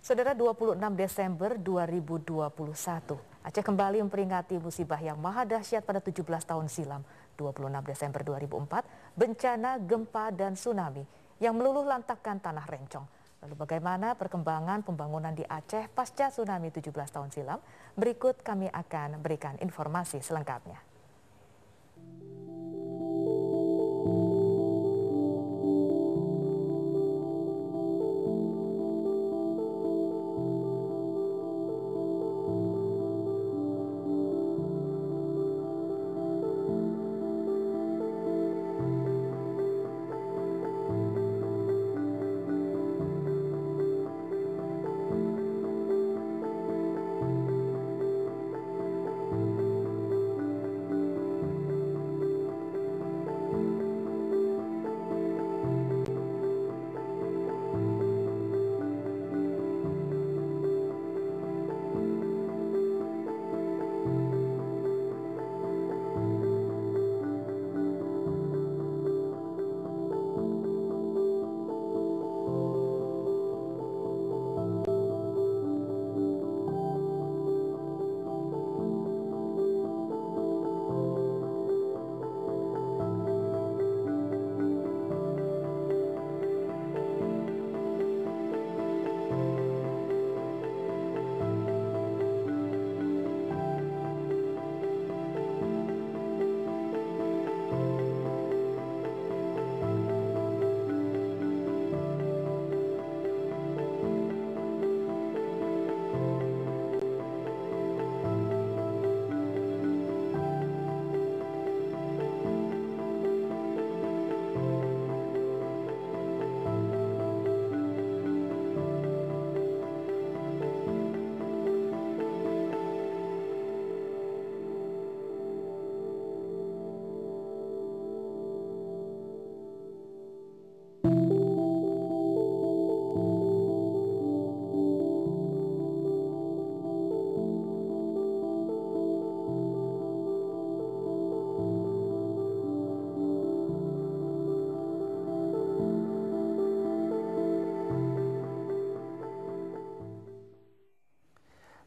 Saudara, 26 Desember 2021, Aceh kembali memperingati musibah yang maha dahsyat pada 17 tahun silam. 26 Desember 2004, bencana gempa dan tsunami yang meluluh lantakkan tanah Rencong. Lalu bagaimana perkembangan pembangunan di Aceh pasca tsunami 17 tahun silam? Berikut kami akan berikan informasi selengkapnya.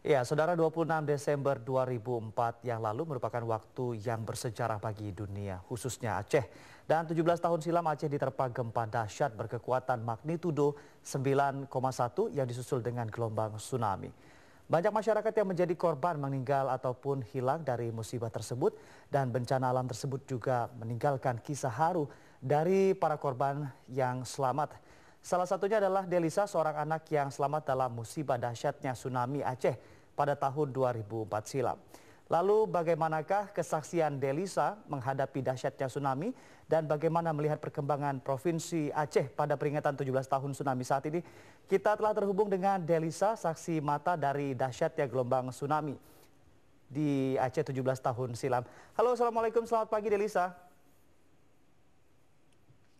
Ya, Saudara, 26 Desember 2004 yang lalu merupakan waktu yang bersejarah bagi dunia, khususnya Aceh. Dan 17 tahun silam Aceh diterpa gempa dahsyat berkekuatan magnitudo 9,1 yang disusul dengan gelombang tsunami. Banyak masyarakat yang menjadi korban meninggal ataupun hilang dari musibah tersebut, dan bencana alam tersebut juga meninggalkan kisah haru dari para korban yang selamat. Salah satunya adalah Delisa, seorang anak yang selamat dalam musibah dahsyatnya tsunami Aceh pada tahun 2004 silam. Lalu bagaimanakah kesaksian Delisa menghadapi dahsyatnya tsunami dan bagaimana melihat perkembangan Provinsi Aceh pada peringatan 17 tahun tsunami saat ini? Kita telah terhubung dengan Delisa, saksi mata dari dahsyatnya gelombang tsunami di Aceh 17 tahun silam. Halo, Assalamualaikum, selamat pagi Delisa.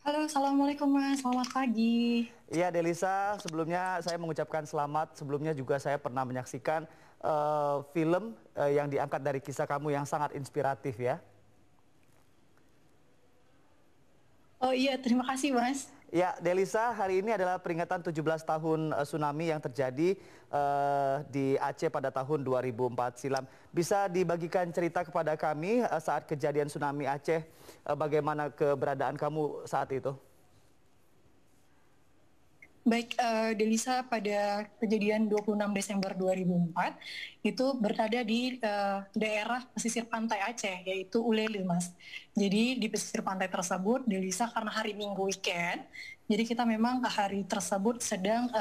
Halo, Assalamualaikum Mas, selamat pagi. Iya Delisa, sebelumnya saya mengucapkan selamat. Sebelumnya juga saya pernah menyaksikan film yang diangkat dari kisah kamu yang sangat inspiratif ya. Oh iya, terima kasih Mas. Ya Delisa, hari ini adalah peringatan 17 tahun tsunami yang terjadi di Aceh pada tahun 2004 silam. Bisa dibagikan cerita kepada kami saat kejadian tsunami Aceh, bagaimana keberadaan kamu saat itu? Baik, Delisa, pada kejadian 26 Desember 2004 itu berada di daerah pesisir pantai Aceh, yaitu Ulele, Mas. Jadi di pesisir pantai tersebut, Delisa, karena hari Minggu weekend, jadi kita memang hari tersebut sedang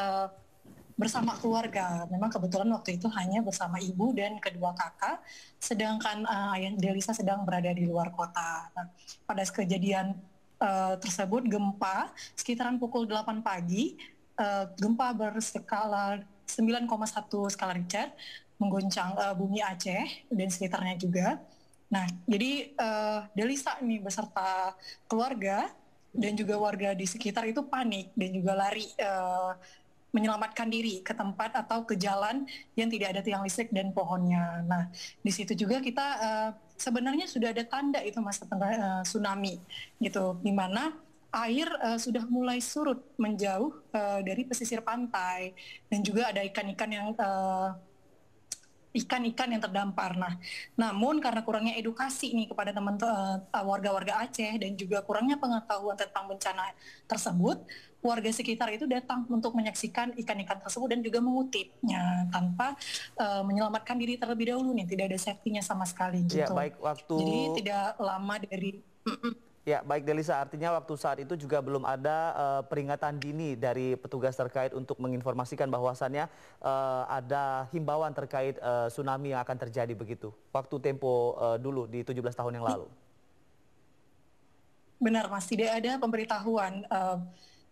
bersama keluarga. Memang kebetulan waktu itu hanya bersama ibu dan kedua kakak, sedangkan ayah Delisa sedang berada di luar kota. Nah, pada kejadian tersebut, gempa sekitaran pukul 8 pagi, gempa berskala 9,1 skala Richter mengguncang bumi Aceh dan sekitarnya juga. Nah, jadi Delisa nih beserta keluarga dan juga warga di sekitar itu panik dan juga lari menyelamatkan diri ke tempat atau ke jalan yang tidak ada tiang listrik dan pohonnya. Nah, di situ juga kita sebenarnya sudah ada tanda itu Mas, tanda tsunami gitu, di mana air sudah mulai surut menjauh dari pesisir pantai, dan juga ada ikan-ikan yang terdampar. Nah, namun karena kurangnya edukasi nih kepada warga-warga Aceh dan juga kurangnya pengetahuan tentang bencana tersebut, warga sekitar itu datang untuk menyaksikan ikan-ikan tersebut dan juga mengutipnya tanpa menyelamatkan diri terlebih dahulu nih, tidak ada safety-nya sama sekali Ya, gitu. baik waktu Jadi tidak lama dari Ya, baik Delisa, artinya waktu saat itu juga belum ada peringatan dini dari petugas terkait untuk menginformasikan bahwasannya ada himbauan terkait tsunami yang akan terjadi begitu. Waktu tempo dulu di 17 tahun yang lalu. Benar, Mas, tidak ada pemberitahuan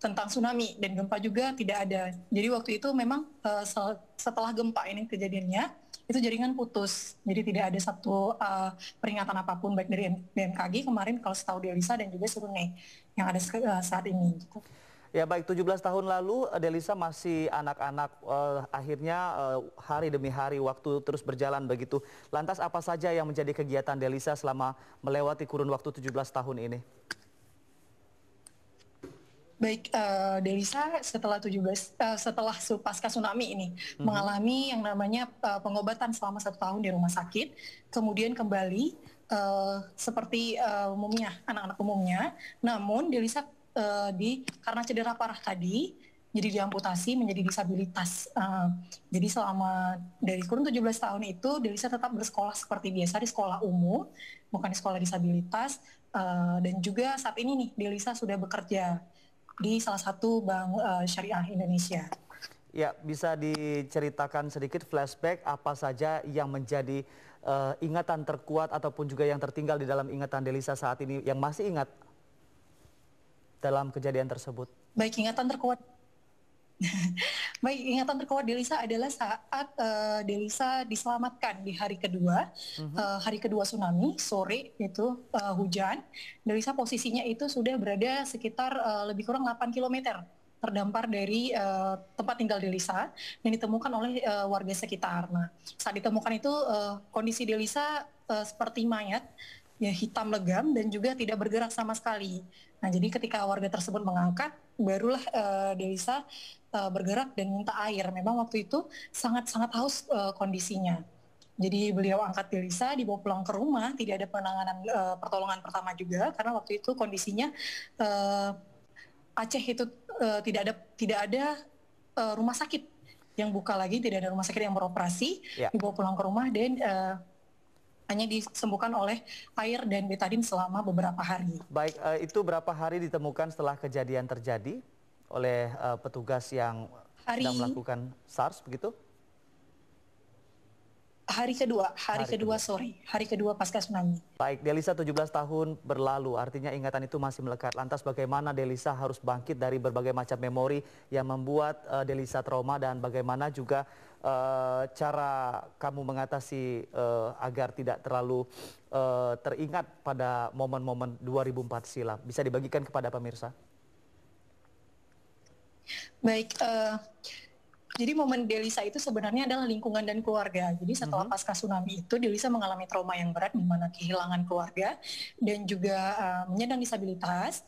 tentang tsunami dan gempa juga tidak ada. Jadi waktu itu memang setelah gempa ini kejadiannya, itu jaringan putus. Jadi tidak ada satu peringatan apapun baik dari BMKG kemarin kalau setahu Delisa dan juga Surunei yang ada saat ini. Gitu. Ya baik, 17 tahun lalu Delisa masih anak-anak, akhirnya hari demi hari waktu terus berjalan begitu. Lantas apa saja yang menjadi kegiatan Delisa selama melewati kurun waktu 17 tahun ini? Baik, Delisa setelah pasca tsunami ini mengalami yang namanya pengobatan selama 1 tahun di rumah sakit, kemudian kembali seperti anak-anak umumnya. Namun Delisa karena cedera parah tadi, jadi diamputasi menjadi disabilitas. Jadi selama dari kurun 17 tahun itu Delisa tetap bersekolah seperti biasa di sekolah umum, bukan di sekolah disabilitas. Dan juga saat ini nih Delisa sudah bekerja di salah satu bank syariah Indonesia. Ya, bisa diceritakan sedikit flashback apa saja yang menjadi ingatan terkuat ataupun juga yang tertinggal di dalam ingatan Delisa saat ini yang masih ingat dalam kejadian tersebut? Baik, ingatan terkuat Delisa adalah saat Delisa diselamatkan di hari kedua tsunami, sore itu hujan. Delisa posisinya itu sudah berada sekitar lebih kurang 8 km terdampar dari tempat tinggal Delisa dan ditemukan oleh warga sekitar. Nah, saat ditemukan itu kondisi Delisa seperti mayat, ya hitam legam dan juga tidak bergerak sama sekali. Nah, jadi ketika warga tersebut mengangkat, barulah Delisa bergerak dan minta air. Memang waktu itu sangat-sangat haus kondisinya. Jadi beliau angkat Delisa, dibawa pulang ke rumah, tidak ada penanganan pertolongan pertama juga karena waktu itu kondisinya Aceh itu tidak ada rumah sakit yang buka lagi, tidak ada rumah sakit yang beroperasi. Dibawa pulang ke rumah dan hanya disembuhkan oleh air dan betadin selama beberapa hari. Baik, itu berapa hari ditemukan setelah kejadian terjadi oleh petugas yang sedang melakukan SARS begitu? Hari kedua pasca tsunami. Baik, Delisa 17 tahun berlalu, artinya ingatan itu masih melekat. Lantas bagaimana Delisa harus bangkit dari berbagai macam memori yang membuat Delisa trauma dan bagaimana juga cara kamu mengatasi agar tidak terlalu teringat pada momen-momen 2004 silam? Bisa dibagikan kepada pemirsa? Baik, jadi momen Delisa itu sebenarnya adalah lingkungan dan keluarga. Jadi setelah pasca tsunami itu Delisa mengalami trauma yang berat di mana kehilangan keluarga dan juga menyandang disabilitas.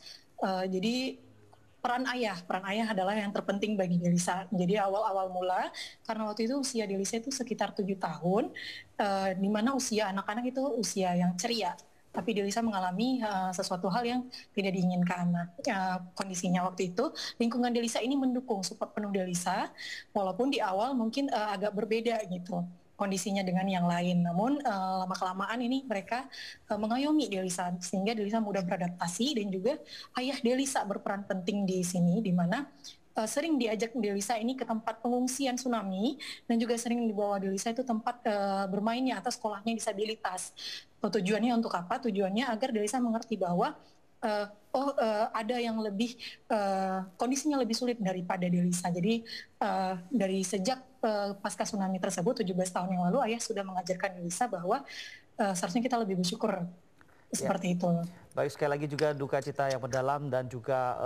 Jadi peran ayah adalah yang terpenting bagi Delisa. Jadi awal mula karena waktu itu usia Delisa itu sekitar 7 tahun, di mana usia anak-anak itu usia yang ceria. Tapi Delisa mengalami sesuatu hal yang tidak diinginkan. Nah, kondisinya waktu itu, lingkungan Delisa ini mendukung support penuh Delisa, walaupun di awal mungkin agak berbeda gitu kondisinya dengan yang lain. Namun lama-kelamaan ini mereka mengayomi Delisa, sehingga Delisa mudah beradaptasi dan juga ayah Delisa berperan penting di sini, di mana sering diajak Delisa ini ke tempat pengungsian tsunami dan juga sering dibawa Delisa itu tempat bermainnya atau sekolahnya disabilitas. Tujuannya untuk apa? Tujuannya agar Delisa mengerti bahwa ada yang lebih kondisinya lebih sulit daripada Delisa. Jadi dari sejak pasca tsunami tersebut 17 tahun yang lalu ayah sudah mengajarkan Delisa bahwa seharusnya kita lebih bersyukur seperti itu. Baik, sekali lagi juga duka cita yang mendalam dan juga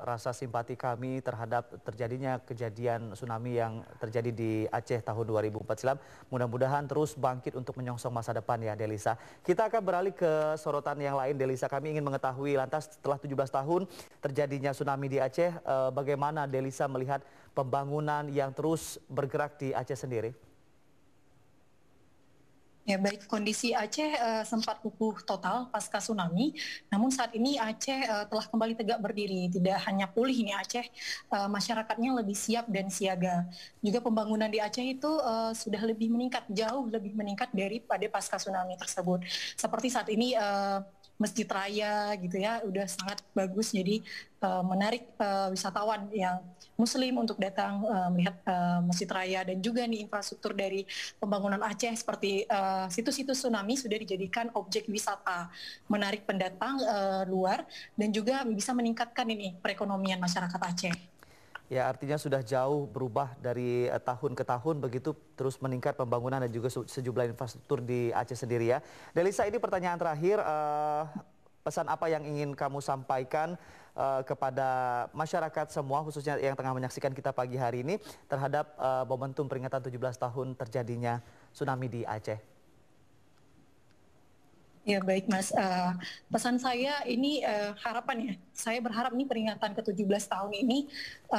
rasa simpati kami terhadap terjadinya kejadian tsunami yang terjadi di Aceh tahun 2004 silam. Mudah-mudahan terus bangkit untuk menyongsong masa depan ya, Delisa. Kita akan beralih ke sorotan yang lain, Delisa. Kami ingin mengetahui lantas setelah 17 tahun terjadinya tsunami di Aceh, bagaimana Delisa melihat pembangunan yang terus bergerak di Aceh sendiri? Ya baik, kondisi Aceh sempat lumpuh total pasca tsunami, namun saat ini Aceh telah kembali tegak berdiri. Tidak hanya pulih ini Aceh, masyarakatnya lebih siap dan siaga. Juga pembangunan di Aceh itu sudah lebih meningkat, jauh lebih meningkat daripada pasca tsunami tersebut. Seperti saat ini Masjid Raya gitu ya, udah sangat bagus, jadi menarik wisatawan yang Muslim untuk datang melihat Masjid Raya, dan juga nih infrastruktur dari pembangunan Aceh seperti situs-situs tsunami sudah dijadikan objek wisata, menarik pendatang luar dan juga bisa meningkatkan ini perekonomian masyarakat Aceh. Ya, artinya sudah jauh berubah dari tahun ke tahun begitu, terus meningkat pembangunan dan juga sejumlah infrastruktur di Aceh sendiri ya. Delisa, ini pertanyaan terakhir, pesan apa yang ingin kamu sampaikan kepada masyarakat semua, khususnya yang tengah menyaksikan kita pagi hari ini terhadap momentum peringatan 17 tahun terjadinya tsunami di Aceh? Ya baik Mas, pesan saya ini harapannya, saya berharap nih peringatan ke-17 tahun ini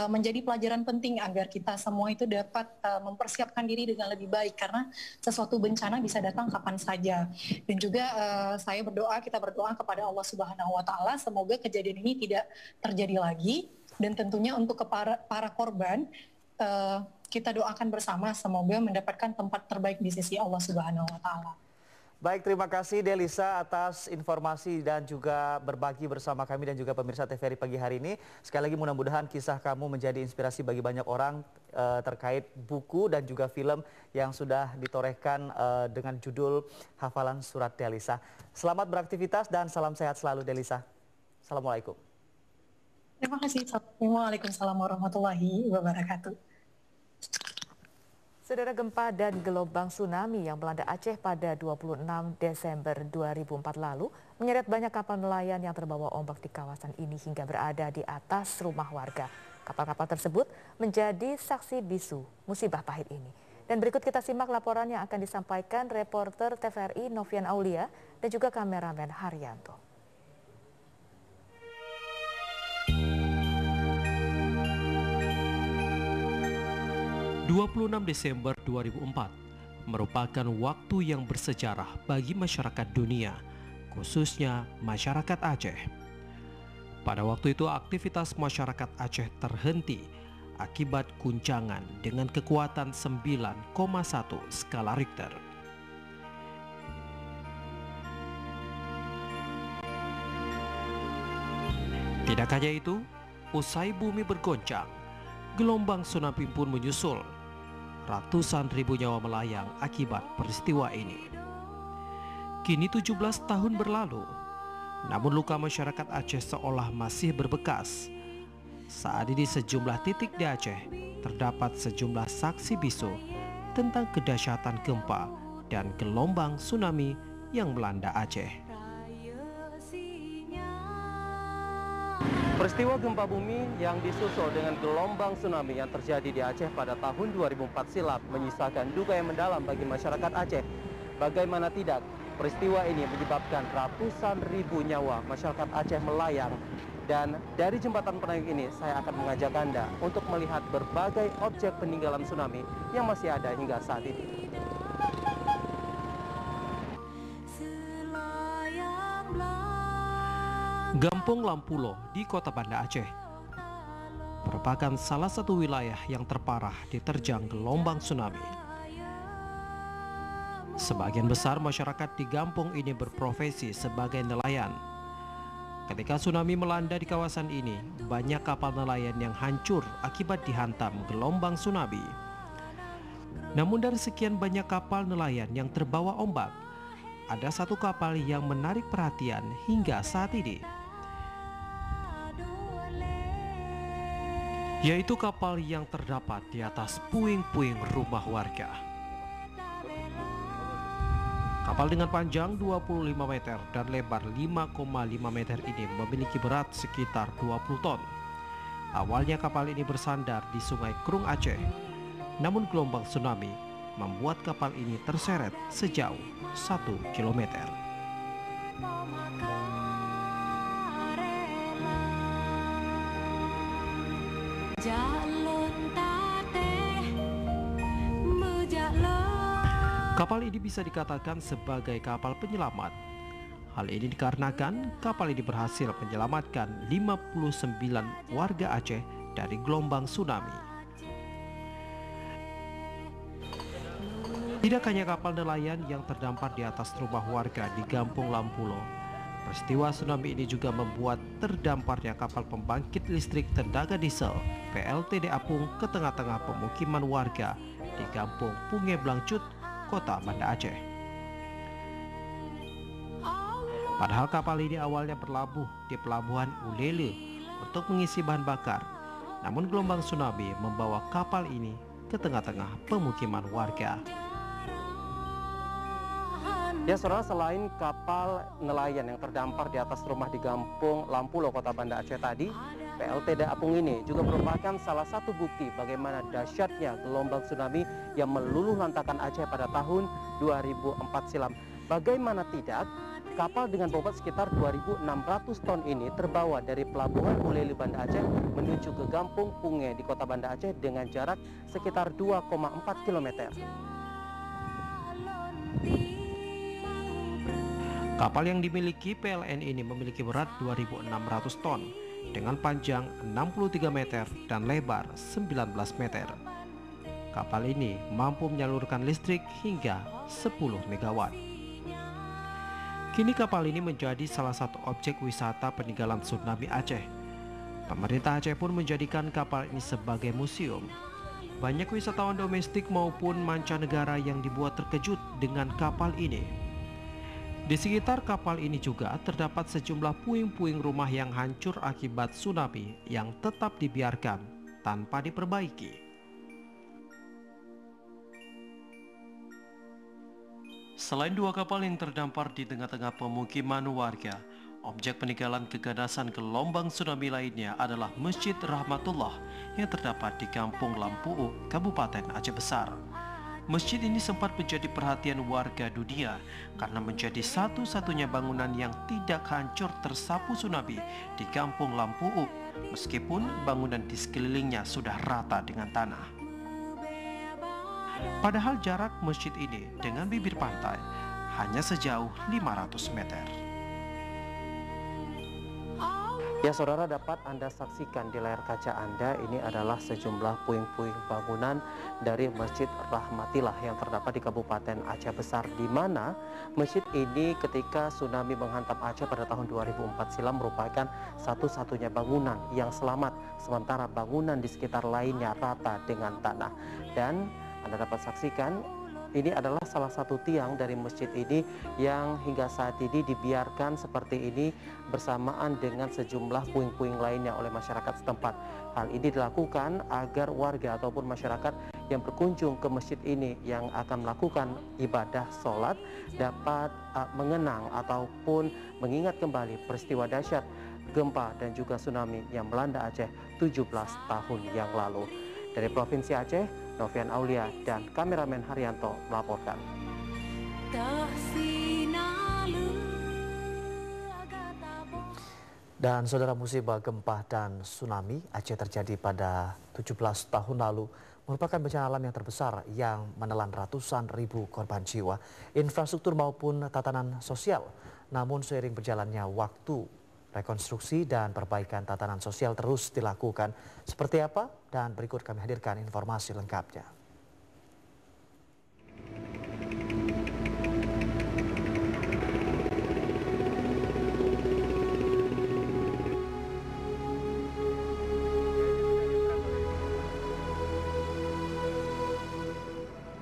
menjadi pelajaran penting agar kita semua itu dapat mempersiapkan diri dengan lebih baik, karena sesuatu bencana bisa datang kapan saja. Dan juga kita berdoa kepada Allah Subhanahu wa Ta'ala, semoga kejadian ini tidak terjadi lagi, dan tentunya untuk para korban kita doakan bersama semoga mendapatkan tempat terbaik di sisi Allah Subhanahu wa Ta'ala. Baik, terima kasih Delisa atas informasi dan juga berbagi bersama kami dan juga pemirsa TVRI pagi hari ini. Sekali lagi mudah-mudahan kisah kamu menjadi inspirasi bagi banyak orang terkait buku dan juga film yang sudah ditorehkan dengan judul Hafalan Surat Delisa. Selamat beraktivitas dan salam sehat selalu Delisa. Assalamualaikum. Terima kasih. Waalaikumsalam warahmatullahi wabarakatuh. Saudara, gempa dan gelombang tsunami yang melanda Aceh pada 26 Desember 2004 lalu menyeret banyak kapal nelayan yang terbawa ombak di kawasan ini hingga berada di atas rumah warga. Kapal-kapal tersebut menjadi saksi bisu musibah pahit ini. Dan berikut kita simak laporan yang akan disampaikan reporter TVRI Novian Aulia dan juga kameramen Haryanto. 26 Desember 2004 merupakan waktu yang bersejarah bagi masyarakat dunia, khususnya masyarakat Aceh. Pada waktu itu aktivitas masyarakat Aceh terhenti akibat guncangan dengan kekuatan 9,1 skala Richter. Tidak hanya itu, usai bumi bergoncang, gelombang tsunami pun menyusul. Ratusan ribu nyawa melayang akibat peristiwa ini. Kini 17 tahun berlalu, namun luka masyarakat Aceh seolah masih berbekas. Saat ini sejumlah titik di Aceh terdapat sejumlah saksi bisu tentang kedahsyatan gempa dan gelombang tsunami yang melanda Aceh. Peristiwa gempa bumi yang disusul dengan gelombang tsunami yang terjadi di Aceh pada tahun 2004 silam menyisakan duka yang mendalam bagi masyarakat Aceh. Bagaimana tidak, peristiwa ini menyebabkan ratusan ribu nyawa masyarakat Aceh melayang. Dan dari jembatan penayung ini saya akan mengajak Anda untuk melihat berbagai objek peninggalan tsunami yang masih ada hingga saat ini. Gampong Lampulo di Kota Banda Aceh merupakan salah satu wilayah yang terparah diterjang gelombang tsunami. Sebagian besar masyarakat di Gampong ini berprofesi sebagai nelayan. Ketika tsunami melanda di kawasan ini, banyak kapal nelayan yang hancur akibat dihantam gelombang tsunami. Namun dari sekian banyak kapal nelayan yang terbawa ombak, ada satu kapal yang menarik perhatian hingga saat ini, yaitu kapal yang terdapat di atas puing-puing rumah warga. Kapal dengan panjang 25 meter dan lebar 5,5 meter ini memiliki berat sekitar 20 ton. Awalnya kapal ini bersandar di Sungai Krung Aceh. Namun gelombang tsunami membuat kapal ini terseret sejauh 1 kilometer. Kapal ini bisa dikatakan sebagai kapal penyelamat. Hal ini dikarenakan kapal ini berhasil menyelamatkan 59 warga Aceh dari gelombang tsunami. Tidak hanya kapal nelayan yang terdampar di atas rumah warga di Kampung Lampulo, peristiwa tsunami ini juga membuat terdamparnya kapal pembangkit listrik tenaga diesel PLTD Apung ke tengah-tengah pemukiman warga di Kampung Punge Blangcut, Kota Banda Aceh. Padahal kapal ini awalnya berlabuh di pelabuhan Ulele untuk mengisi bahan bakar, namun gelombang tsunami membawa kapal ini ke tengah-tengah pemukiman warga. Ya saudara, selain kapal nelayan yang terdampar di atas rumah di Kampung Lampulo, Kota Banda Aceh tadi, PLTD Apung ini juga merupakan salah satu bukti bagaimana dahsyatnya gelombang tsunami yang meluluh lantakan Aceh pada tahun 2004 silam. Bagaimana tidak, kapal dengan bobot sekitar 2.600 ton ini terbawa dari pelabuhan Ulele Banda Aceh menuju ke Kampung Punge di Kota Banda Aceh dengan jarak sekitar 2,4 km. Kapal yang dimiliki PLN ini memiliki berat 2.600 ton dengan panjang 63 meter dan lebar 19 meter. Kapal ini mampu menyalurkan listrik hingga 10 megawatt. Kini kapal ini menjadi salah satu objek wisata peninggalan tsunami Aceh. Pemerintah Aceh pun menjadikan kapal ini sebagai museum. Banyak wisatawan domestik maupun mancanegara yang dibuat terkejut dengan kapal ini. Di sekitar kapal ini juga terdapat sejumlah puing-puing rumah yang hancur akibat tsunami yang tetap dibiarkan tanpa diperbaiki. Selain dua kapal yang terdampar di tengah-tengah pemukiman warga, objek peninggalan keganasan gelombang tsunami lainnya adalah Masjid Rahmatullah yang terdapat di Kampung Lampuo, Kabupaten Aceh Besar. Masjid ini sempat menjadi perhatian warga dunia karena menjadi satu-satunya bangunan yang tidak hancur tersapu tsunami di Kampung Lampuo, meskipun bangunan di sekelilingnya sudah rata dengan tanah. Padahal jarak masjid ini dengan bibir pantai hanya sejauh 500 meter. Ya saudara, dapat Anda saksikan di layar kaca Anda, ini adalah sejumlah puing-puing bangunan dari Masjid Rahmatillah yang terdapat di Kabupaten Aceh Besar, di mana masjid ini ketika tsunami menghantam Aceh pada tahun 2004 silam merupakan satu-satunya bangunan yang selamat, sementara bangunan di sekitar lainnya rata dengan tanah. Dan Anda dapat saksikan ini adalah salah satu tiang dari masjid ini yang hingga saat ini dibiarkan seperti ini bersamaan dengan sejumlah puing-puing lainnya oleh masyarakat setempat. Hal ini dilakukan agar warga ataupun masyarakat yang berkunjung ke masjid ini yang akan melakukan ibadah sholat dapat mengenang ataupun mengingat kembali peristiwa dahsyat gempa dan juga tsunami yang melanda Aceh 17 tahun yang lalu. Dari Provinsi Aceh, Novian Aulia dan kameramen Haryanto melaporkan. Dan saudara, musibah gempa dan tsunami Aceh terjadi pada 17 tahun lalu merupakan bencana alam yang terbesar yang menelan ratusan ribu korban jiwa, infrastruktur maupun tatanan sosial. Namun seiring berjalannya waktu, rekonstruksi dan perbaikan tatanan sosial terus dilakukan. Seperti apa? Dan berikut kami hadirkan informasi lengkapnya.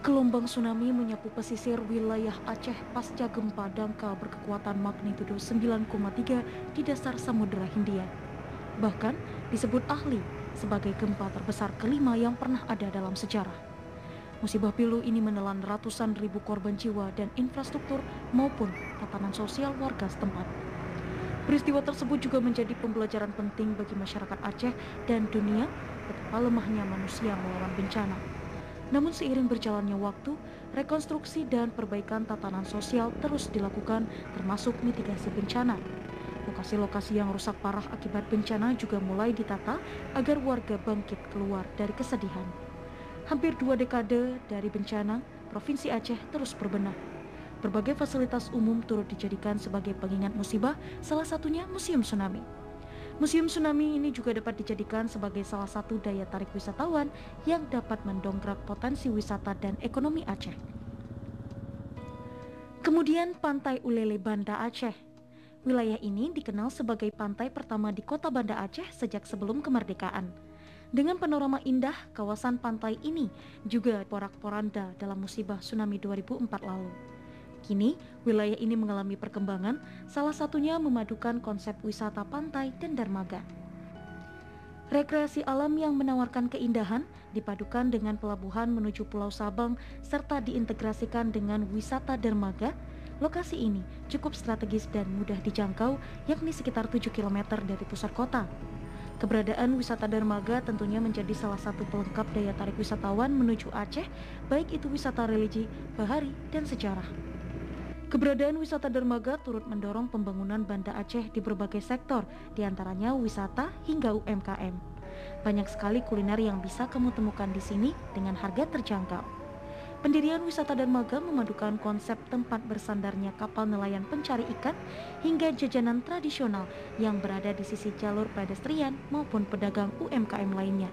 Gelombang tsunami menyapu pesisir wilayah Aceh pasca gempa dangkal berkekuatan magnitudo 9,3 di dasar Samudera Hindia. Bahkan disebut ahli sebagai gempa terbesar kelima yang pernah ada dalam sejarah. Musibah pilu ini menelan ratusan ribu korban jiwa dan infrastruktur maupun tatanan sosial warga setempat. Peristiwa tersebut juga menjadi pembelajaran penting bagi masyarakat Aceh dan dunia betapa lemahnya manusia melawan bencana. Namun seiring berjalannya waktu, rekonstruksi dan perbaikan tatanan sosial terus dilakukan termasuk mitigasi bencana. Lokasi-lokasi yang rusak parah akibat bencana juga mulai ditata agar warga bangkit keluar dari kesedihan. Hampir 2 dekade dari bencana, Provinsi Aceh terus berbenah. Berbagai fasilitas umum turut dijadikan sebagai pengingat musibah, salah satunya Museum Tsunami. Museum Tsunami ini juga dapat dijadikan sebagai salah satu daya tarik wisatawan yang dapat mendongkrak potensi wisata dan ekonomi Aceh. Kemudian Pantai Ulele Banda Aceh. Wilayah ini dikenal sebagai pantai pertama di kota Banda Aceh sejak sebelum kemerdekaan. Dengan panorama indah, kawasan pantai ini juga porak-poranda dalam musibah tsunami 2004 lalu. Kini, wilayah ini mengalami perkembangan, salah satunya memadukan konsep wisata pantai dan dermaga. Rekreasi alam yang menawarkan keindahan dipadukan dengan pelabuhan menuju Pulau Sabang serta diintegrasikan dengan wisata dermaga. Lokasi ini cukup strategis dan mudah dijangkau, yakni sekitar 7 km dari pusat kota. Keberadaan wisata dermaga tentunya menjadi salah satu pelengkap daya tarik wisatawan menuju Aceh, baik itu wisata religi, bahari, dan sejarah. Keberadaan wisata dermaga turut mendorong pembangunan Banda Aceh di berbagai sektor, diantaranya wisata hingga UMKM. Banyak sekali kuliner yang bisa kamu temukan di sini dengan harga terjangkau. Pendirian wisata dermaga memadukan konsep tempat bersandarnya kapal nelayan pencari ikan hingga jajanan tradisional yang berada di sisi jalur pedestrian maupun pedagang UMKM lainnya.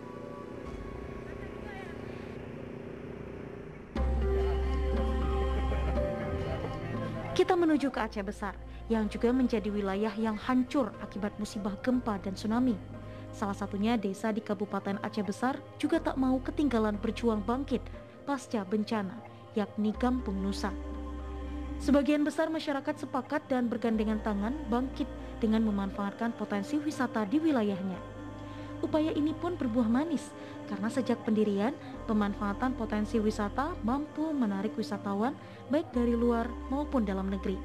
Kita menuju ke Aceh Besar, yang juga menjadi wilayah yang hancur akibat musibah gempa dan tsunami. Salah satunya desa di Kabupaten Aceh Besar juga tak mau ketinggalan berjuang bangkit pasca bencana, yakni Kampung Nusa. Sebagian besar masyarakat sepakat dan bergandengan tangan bangkit dengan memanfaatkan potensi wisata di wilayahnya. Upaya ini pun berbuah manis, karena sejak pendirian, pemanfaatan potensi wisata mampu menarik wisatawan baik dari luar maupun dalam negeri.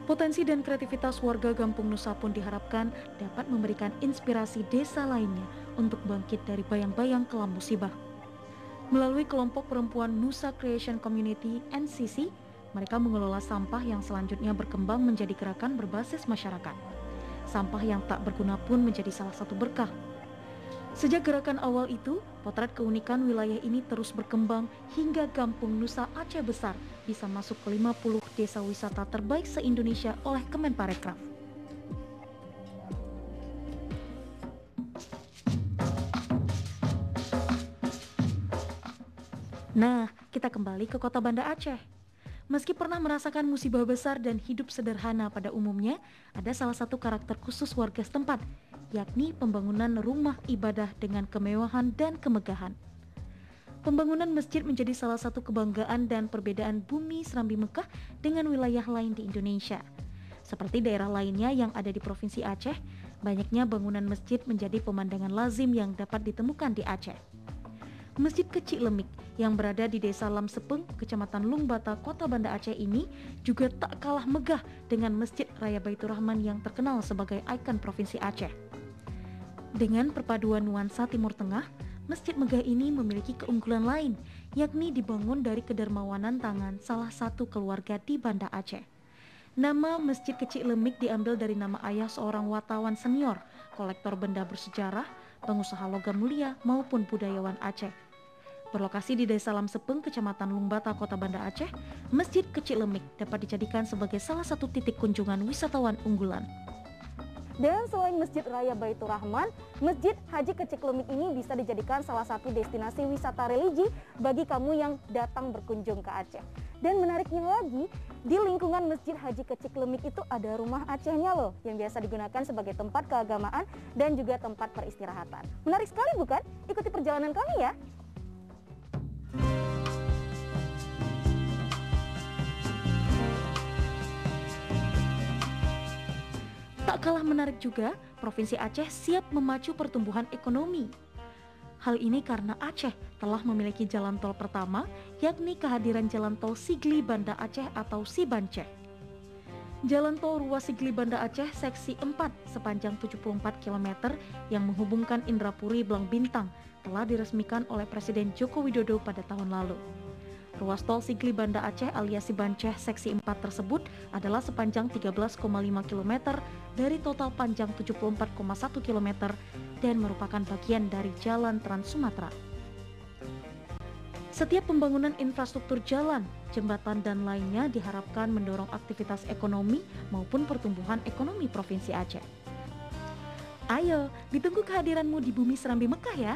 Potensi dan kreativitas warga Kampung Nusa pun diharapkan dapat memberikan inspirasi desa lainnya untuk bangkit dari bayang-bayang kelam musibah. Melalui kelompok perempuan Nusa Creation Community (NCC), mereka mengelola sampah yang selanjutnya berkembang menjadi gerakan berbasis masyarakat. Sampah yang tak berguna pun menjadi salah satu berkah. Sejak gerakan awal itu, potret keunikan wilayah ini terus berkembang hingga Kampung Nusa Aceh Besar bisa masuk ke 50 desa wisata terbaik se-Indonesia oleh Kemenparekraf. Nah, kita kembali ke kota Banda Aceh. Meski pernah merasakan musibah besar dan hidup sederhana pada umumnya, ada salah satu karakter khusus warga setempat, yakni pembangunan rumah ibadah dengan kemewahan dan kemegahan. Pembangunan masjid menjadi salah satu kebanggaan dan perbedaan bumi Serambi Mekah dengan wilayah lain di Indonesia. Seperti daerah lainnya yang ada di Provinsi Aceh, banyaknya bangunan masjid menjadi pemandangan lazim yang dapat ditemukan di Aceh. Masjid Kecik Lemik yang berada di Desa Lam Sepeng, Kecamatan Lungbata, Kota Banda Aceh ini juga tak kalah megah dengan Masjid Raya Baitur Rahman yang terkenal sebagai ikon Provinsi Aceh. Dengan perpaduan nuansa Timur Tengah, masjid megah ini memiliki keunggulan lain, yakni dibangun dari kedermawanan tangan salah satu keluarga di Banda Aceh. Nama Masjid Kecik Lemik diambil dari nama ayah seorang wartawan senior, kolektor benda bersejarah, pengusaha logam mulia maupun budayawan Aceh. Berlokasi di Desa Lam Sepeng, Kecamatan Lungbata, Kota Banda Aceh, Masjid Kecik Lemik dapat dijadikan sebagai salah satu titik kunjungan wisatawan unggulan. Dan selain Masjid Raya Baitur Rahman, Masjid Haji Kecik Lemik ini bisa dijadikan salah satu destinasi wisata religi bagi kamu yang datang berkunjung ke Aceh. Dan menariknya lagi, di lingkungan Masjid Haji Kecik Lemik itu ada rumah Acehnya loh, yang biasa digunakan sebagai tempat keagamaan dan juga tempat peristirahatan. Menarik sekali bukan? Ikuti perjalanan kami ya. Tak kalah menarik juga, Provinsi Aceh siap memacu pertumbuhan ekonomi. Hal ini karena Aceh telah memiliki jalan tol pertama, yakni kehadiran jalan tol Sigli Banda Aceh atau Sibanceh. Jalan tol ruas Sigli Banda Aceh seksi 4 sepanjang 74 km yang menghubungkan Indrapuri Blang Bintang telah diresmikan oleh Presiden Joko Widodo pada tahun lalu. Ruas tol Sigli Banda Aceh alias Sibanceh seksi 4 tersebut adalah sepanjang 13,5 km dari total panjang 74,1 km dan merupakan bagian dari Jalan Trans Sumatera. Setiap pembangunan infrastruktur jalan, jembatan dan lainnya diharapkan mendorong aktivitas ekonomi maupun pertumbuhan ekonomi Provinsi Aceh. Ayo, ditunggu kehadiranmu di Bumi Serambi Mekah ya.